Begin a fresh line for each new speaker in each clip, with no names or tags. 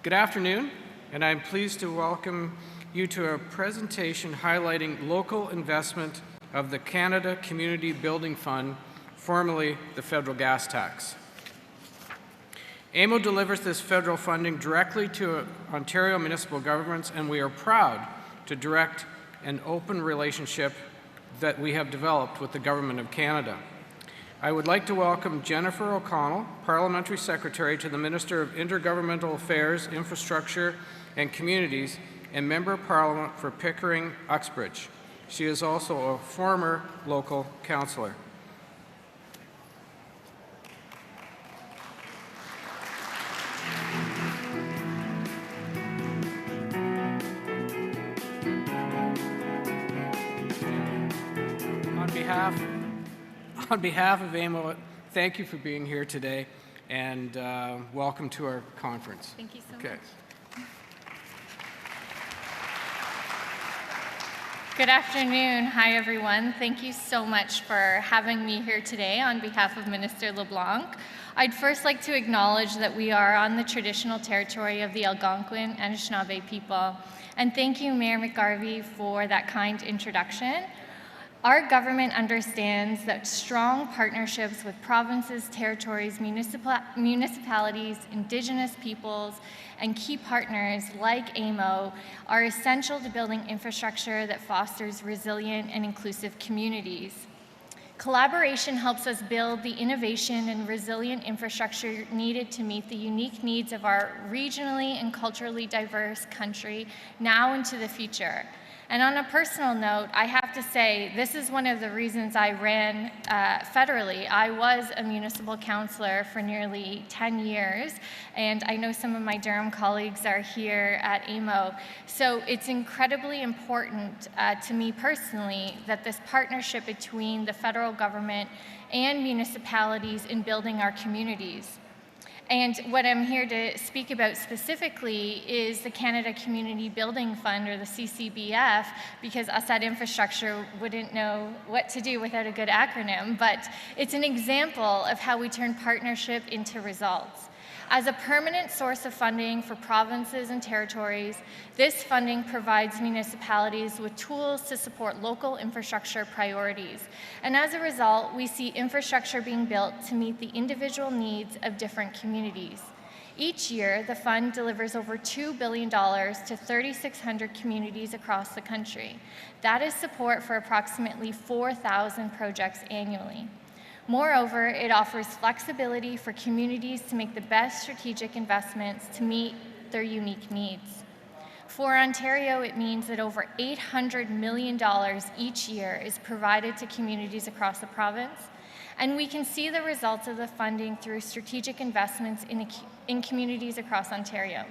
Good afternoon, and I'm pleased to welcome you to a presentation highlighting local investment of the Canada Community Building Fund, formerly the federal gas tax. AMO delivers this federal funding directly to Ontario municipal governments, and we are proud to direct an open relationship that we have developed with the Government of Canada. I would like to welcome Jennifer O'Connell, Parliamentary Secretary to the Minister of Intergovernmental Affairs, Infrastructure and Communities, and Member of Parliament for Pickering-Uxbridge. She is also a former local councillor. On behalf of AMO, thank you for being here today, and welcome to our conference.
Thank you so much. Good afternoon. Hi, everyone. Thank you so much for having me here today on behalf of Minister LeBlanc. I'd first like to acknowledge that we are on the traditional territory of the Algonquin and Anishinaabe people, and thank you, Mayor McGarvey, for that kind introduction. Our government understands that strong partnerships with provinces, territories, municipalities, Indigenous peoples, and key partners like AMO are essential to building infrastructure that fosters resilient and inclusive communities. Collaboration helps us build the innovation and resilient infrastructure needed to meet the unique needs of our regionally and culturally diverse country now into the future. And on a personal note, I have to say, this is one of the reasons I ran federally. I was a municipal councillor for nearly 10 years, and I know some of my Durham colleagues are here at AMO. So it's incredibly important to me personally that this partnership between the federal government and municipalities in building our communities. And what I'm here to speak about specifically is the Canada Community Building Fund, or the CCBF, because us at Infrastructure wouldn't know what to do without a good acronym, but it's an example of how we turn partnership into results. As a permanent source of funding for provinces and territories, this funding provides municipalities with tools to support local infrastructure priorities. And as a result, we see infrastructure being built to meet the individual needs of different communities. Each year, the fund delivers over $2 billion to 3,600 communities across the country. That is support for approximately 4,000 projects annually. Moreover, it offers flexibility for communities to make the best strategic investments to meet their unique needs. For Ontario, it means that over $800 million each year is provided to communities across the province, and we can see the results of the funding through strategic investments in communities across Ontario.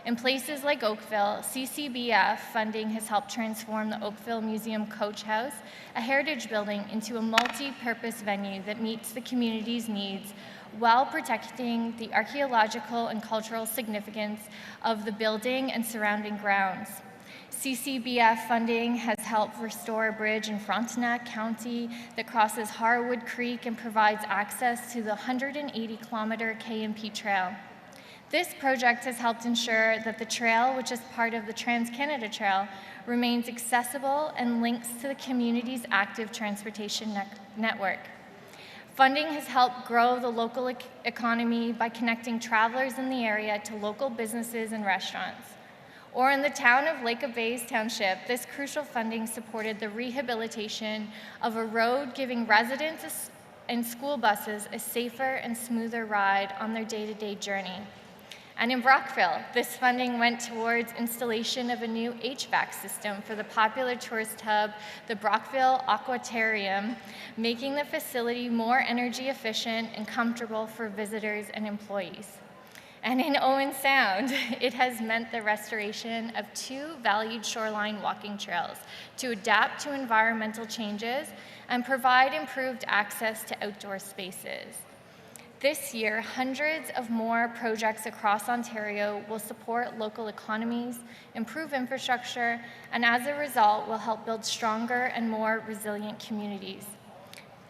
In places like Oakville, CCBF funding has helped transform the Oakville Museum Coach House, a heritage building, into a multi-purpose venue that meets the community's needs while protecting the archaeological and cultural significance of the building and surrounding grounds. CCBF funding has helped restore a bridge in Frontenac County that crosses Harwood Creek and provides access to the 180-kilometer KMP Trail. This project has helped ensure that the trail, which is part of the Trans-Canada Trail, remains accessible and links to the community's active transportation network. Funding has helped grow the local economy by connecting travelers in the area to local businesses and restaurants. Or in the town of Lake of Bays Township, this crucial funding supported the rehabilitation of a road, giving residents and school buses a safer and smoother ride on their day-to-day journey. And in Brockville, this funding went towards installation of a new HVAC system for the popular tourist hub, the Brockville Aquatarium, making the facility more energy efficient and comfortable for visitors and employees. And in Owen Sound, it has meant the restoration of 2 valued shoreline walking trails to adapt to environmental changes and provide improved access to outdoor spaces. This year, hundreds of more projects across Ontario will support local economies, improve infrastructure, and as a result, will help build stronger and more resilient communities.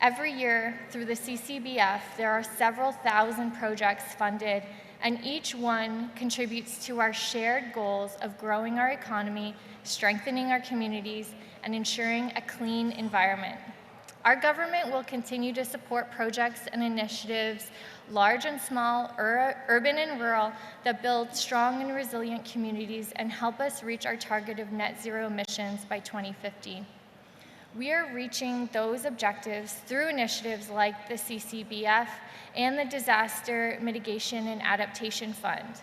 Every year, through the CCBF, there are several thousand projects funded and each one contributes to our shared goals of growing our economy, strengthening our communities, and ensuring a clean environment. Our government will continue to support projects and initiatives, large and small, urban and rural, that build strong and resilient communities and help us reach our target of net zero emissions by 2050. We are reaching those objectives through initiatives like the CCBF and the Disaster Mitigation and Adaptation Fund.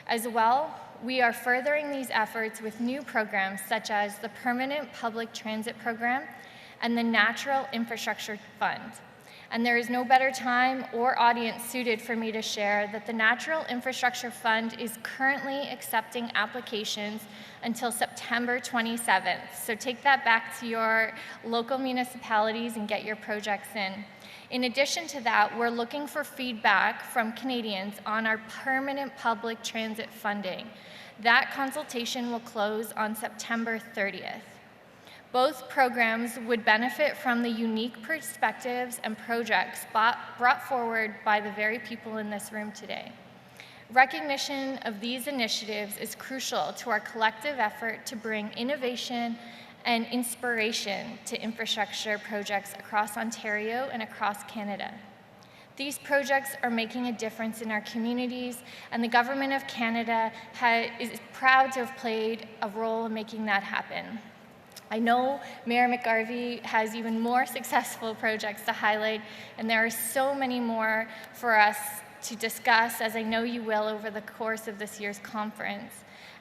As well, we are furthering these efforts with new programs such as the Permanent Public Transit Program and the Natural Infrastructure Fund. And there is no better time or audience suited for me to share that the Natural Infrastructure Fund is currently accepting applications until September 27th. So take that back to your local municipalities and get your projects in. In addition to that, we're looking for feedback from Canadians on our permanent public transit funding. That consultation will close on September 30th. Both programs would benefit from the unique perspectives and projects brought forward by the very people in this room today. Recognition of these initiatives is crucial to our collective effort to bring innovation and inspiration to infrastructure projects across Ontario and across Canada. These projects are making a difference in our communities, and the Government of Canada is proud to have played a role in making that happen. I know Mayor McGarvey has even more successful projects to highlight, and there are so many more for us to discuss, as I know you will over the course of this year's conference.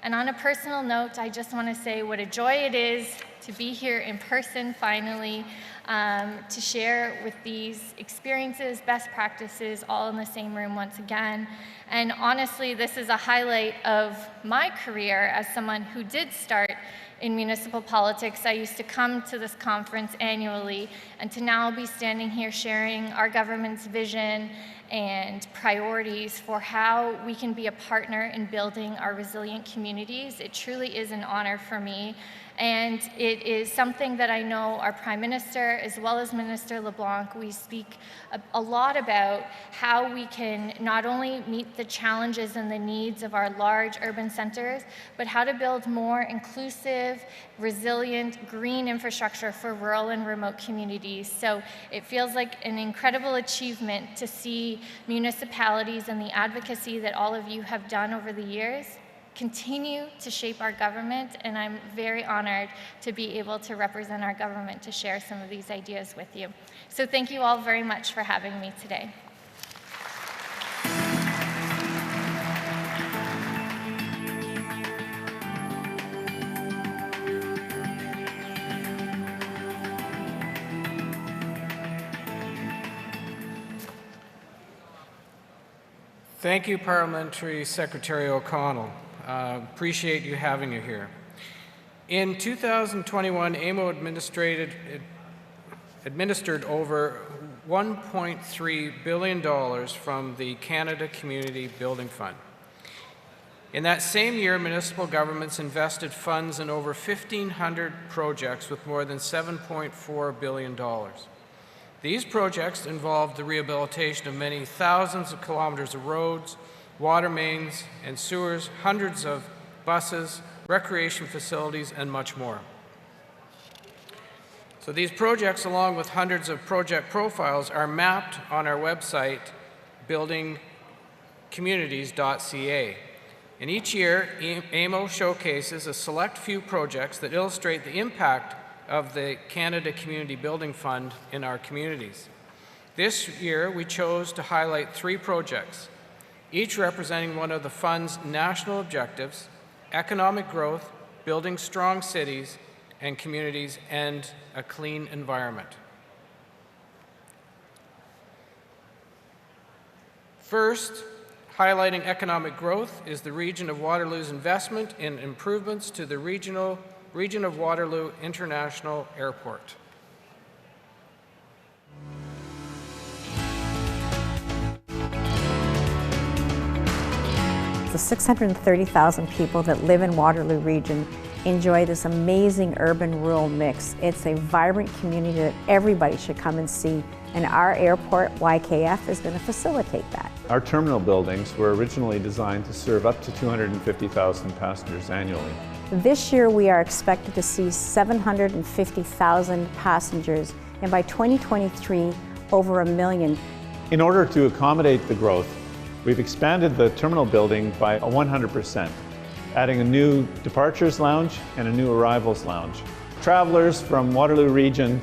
And on a personal note, I just want to say what a joy it is to be here in person finally, to share with these experiences, best practices, all in the same room once again. And honestly, this is a highlight of my career as someone who did start in municipal politics. I used to come to this conference annually, and to now be standing here sharing our government's vision and priorities for how we can be a partner in building our resilient communities. It truly is an honor for me. And it is something that I know our Prime Minister, as well as Minister LeBlanc, we speak a lot about how we can not only meet the challenges and the needs of our large urban centers, but how to build more inclusive, resilient, green infrastructure for rural and remote communities. So it feels like an incredible achievement to see municipalities and the advocacy that all of you have done over the years continue to shape our government, and I'm very honored to be able to represent our government to share some of these ideas with you. So thank you all very much for having me today.
Thank you, Parliamentary Secretary O'Connell. Appreciate you having you here. In 2021, AMO administered over $1.3 billion from the Canada Community Building Fund. In that same year, municipal governments invested funds in over 1,500 projects with more than $7.4 billion. These projects involved the rehabilitation of many thousands of kilometers of roads, water mains and sewers, hundreds of buses, recreation facilities, and much more. So these projects, along with hundreds of project profiles, are mapped on our website, buildingcommunities.ca. And each year, AMO showcases a select few projects that illustrate the impact of the Canada Community Building Fund in our communities. This year, we chose to highlight 3 projects, each representing one of the fund's national objectives: economic growth, building strong cities and communities, and a clean environment. First, highlighting economic growth is the Region of Waterloo's investment in improvements to the Region of Waterloo International Airport.
The 630,000 people that live in Waterloo Region enjoy this amazing urban-rural mix. It's a vibrant community that everybody should come and see, and our airport, YKF, is going to facilitate that.
Our terminal buildings were originally designed to serve up to 250,000 passengers annually.
This year we are expected to see 750,000 passengers, and by 2023, over 1 million.
In order to accommodate the growth, we've expanded the terminal building by 100%, adding a new departures lounge and a new arrivals lounge. Travelers from Waterloo Region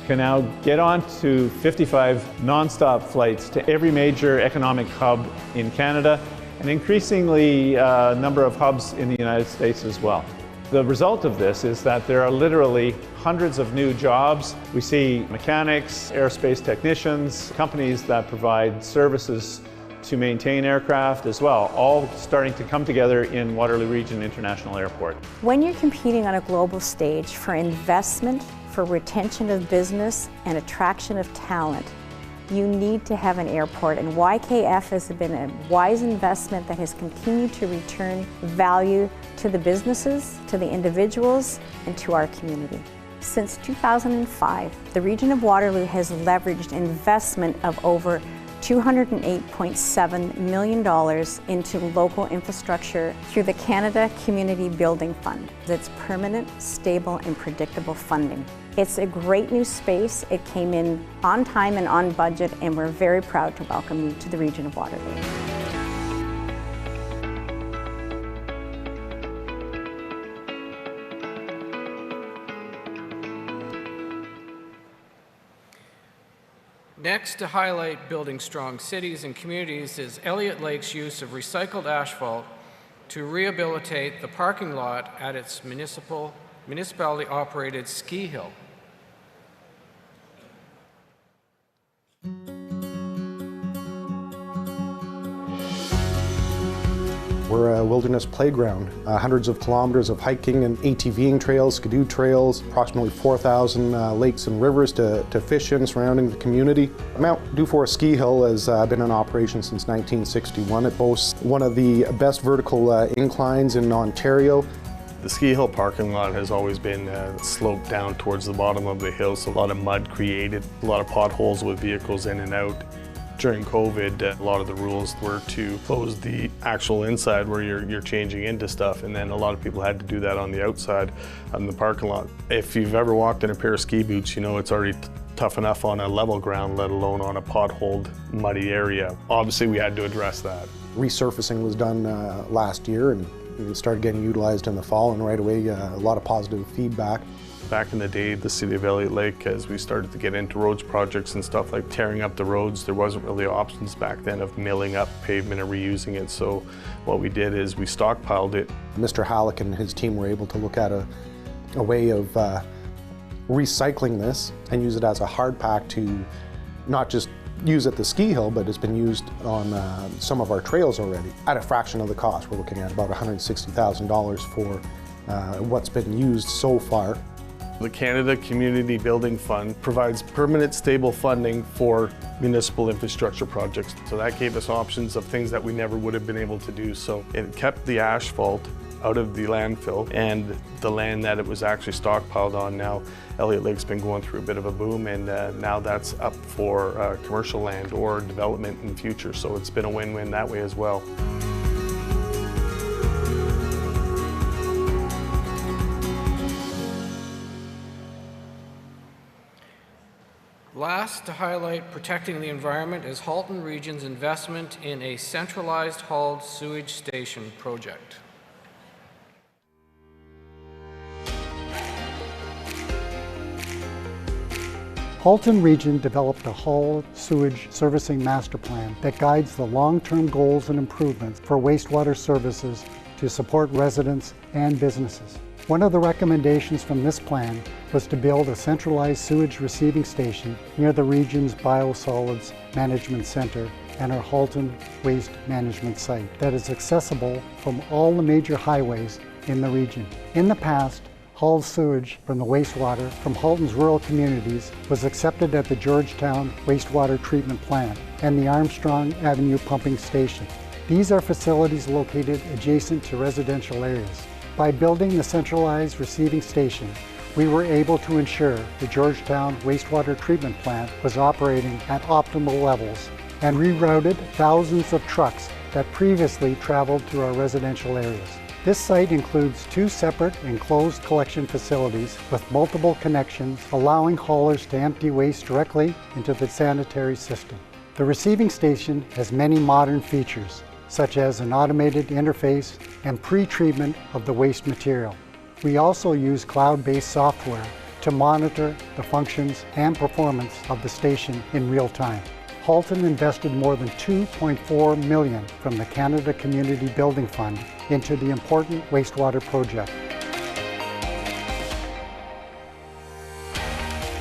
can now get on to 55 non-stop flights to every major economic hub in Canada, and increasingly a number of hubs in the United States as well. The result of this is that there are literally hundreds of new jobs. We see mechanics, aerospace technicians, companies that provide services to maintain aircraft as well, all starting to come together in Waterloo Region International Airport.
When you're competing on a global stage for investment, for retention of business and attraction of talent, you need to have an airport, and YKF has been a wise investment that has continued to return value to the businesses, to the individuals, and to our community. Since 2005, the region of Waterloo has leveraged investment of over $208.7 million into local infrastructure through the Canada Community Building Fund. It's permanent, stable, and predictable funding. It's a great new space. It came in on time and on budget, and we're very proud to welcome you to the region of Waterloo.
Next, to highlight building strong cities and communities is Elliott Lake's use of recycled asphalt to rehabilitate the parking lot at its municipality-operated ski hill.
We're a wilderness playground, hundreds of kilometers of hiking and ATVing trails, skidoo trails, approximately 4,000 lakes and rivers to fish in surrounding the community. Mount Dewforest Ski Hill has been in operation since 1961. It boasts one of the best vertical inclines in Ontario.
The ski hill parking lot has always been sloped down towards the bottom of the hill, so a lot of mud created, a lot of potholes with vehicles in and out. During COVID, a lot of the rules were to close the actual inside where you're changing into stuff, and then a lot of people had to do that on the outside of the parking lot. If you've ever walked in a pair of ski boots, you know it's already tough enough on a level ground, let alone on a potholed, muddy area. Obviously, we had to address that.
Resurfacing was done last year, and it started getting utilized in the fall, and right away a lot of positive feedback.
Back in the day, the city of Elliott Lake, as we started to get into roads projects and stuff like tearing up the roads, there wasn't really options back then of milling up pavement or reusing it. So what we did is we stockpiled it.
Mr. Halleck and his team were able to look at a way of recycling this and use it as a hard pack to not just use at the ski hill, but it's been used on some of our trails already at a fraction of the cost. We're looking at about $160,000 for what's been used so far.
The Canada Community Building Fund provides permanent, stable funding for municipal infrastructure projects. So that gave us options of things that we never would have been able to do. So it kept the asphalt out of the landfill and the land that it was actually stockpiled on. Now, Elliott Lake's been going through a bit of a boom, and now that's up for commercial land or development in the future. So it's been a win-win that way as well.
Last, to highlight protecting the environment is Halton Region's investment in a centralized hauled sewage station project.
Halton Region developed a hauled sewage servicing master plan that guides the long-term goals and improvements for wastewater services to support residents and businesses. One of the recommendations from this plan was to build a centralized sewage receiving station near the region's biosolids management center and our Halton waste management site that is accessible from all the major highways in the region. In the past, hauled sewage from the wastewater from Halton's rural communities was accepted at the Georgetown wastewater treatment plant and the Armstrong Avenue pumping station. These are facilities located adjacent to residential areas. By building the centralized receiving station, we were able to ensure the Georgetown wastewater treatment plant was operating at optimal levels and rerouted thousands of trucks that previously traveled through our residential areas. This site includes 2 separate enclosed collection facilities with multiple connections, allowing haulers to empty waste directly into the sanitary system. The receiving station has many modern features, such as an automated interface and pre-treatment of the waste material. We also use cloud-based software to monitor the functions and performance of the station in real time. Halton invested more than $2.4 million from the Canada Community Building Fund into the important wastewater project.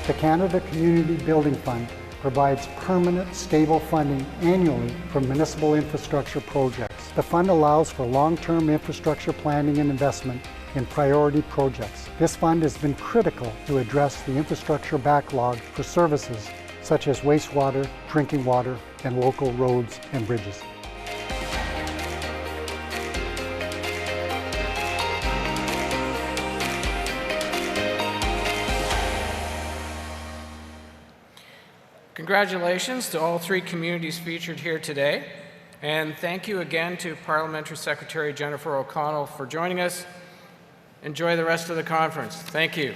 The Canada Community Building Fund provides permanent, stable funding annually for municipal infrastructure projects. The fund allows for long-term infrastructure planning and investment in priority projects. This fund has been critical to address the infrastructure backlog for services such as wastewater, drinking water, and local roads and bridges.
Congratulations to all 3 communities featured here today, and thank you again to Parliamentary Secretary Jennifer O'Connell for joining us. Enjoy the rest of the conference. Thank you.